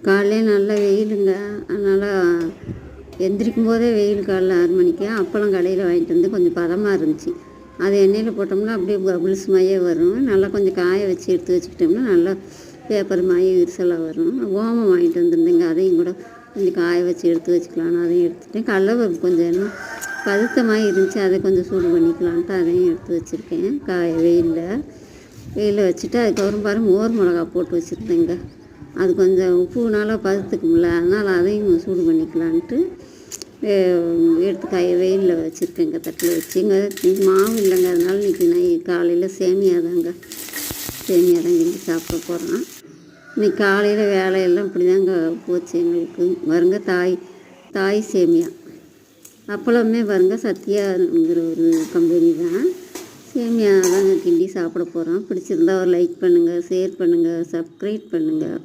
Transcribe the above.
காலையில் நல்ல வெயிலுங்க. அதனால் எந்திரிக்கும் போதே வெயில் காலைல 6 மணிக்கு அப்பளம் கடையில் வாங்கிட்டு வந்து கொஞ்சம் பதமாக இருந்துச்சு. அதை எண்ணெயில் போட்டோம்னா அப்படியே பபுள்ஸ் மாதிரியே வரும். நல்லா கொஞ்சம் காய வச்சு எடுத்து வச்சுக்கிட்டோம்னா நல்லா பேப்பர் மாதிரி விரிசலாக வரும். ஓமம் வாங்கிட்டு வந்துருந்தேங்க, அதையும் கூட கொஞ்சம் காய வச்சு எடுத்து வச்சுக்கலான்னு அதையும் எடுத்துட்டேன். கடலப்பருப்பு கொஞ்சம் இன்னும் பழுத்தமாக இருந்துச்சு, அதை கொஞ்சம் சூடு பண்ணிக்கலான்ட்டு அதையும் எடுத்து வச்சுருக்கேன். வெயிலில் வச்சுட்டு அதுக்கப்புறம் பாருங்கள் மோர் மிளகா போட்டு வச்சுருந்தேங்க. அது கொஞ்சம் உப்புனால பழுத்துக்கும்ல, அதனால் அதையும் சூடு பண்ணிக்கலான்ட்டு எடுத்து வெயிலில் வச்சுருக்கேங்க. தட்டில் வச்சுங்க. மாவு இல்லைங்க, அதனால இன்றைக்கி காலையில் சேமியா தான் கிண்டி சாப்பிட போகிறோம். இன்றைக்கி காலையில் வேலையெல்லாம் இப்படி தாங்க போச்சு எங்களுக்கு. வருங்க தாய் சேமியா அப்பளமே பாருங்க, சத்யாங்கிற ஒரு கம்பெனி தான். சேமியா தாங்க கிண்டி சாப்பிட போகிறோம். பிடிச்சிருந்தா ஒரு லைக் பண்ணுங்கள், ஷேர் பண்ணுங்கள், சப்ஸ்கிரைப் பண்ணுங்கள்.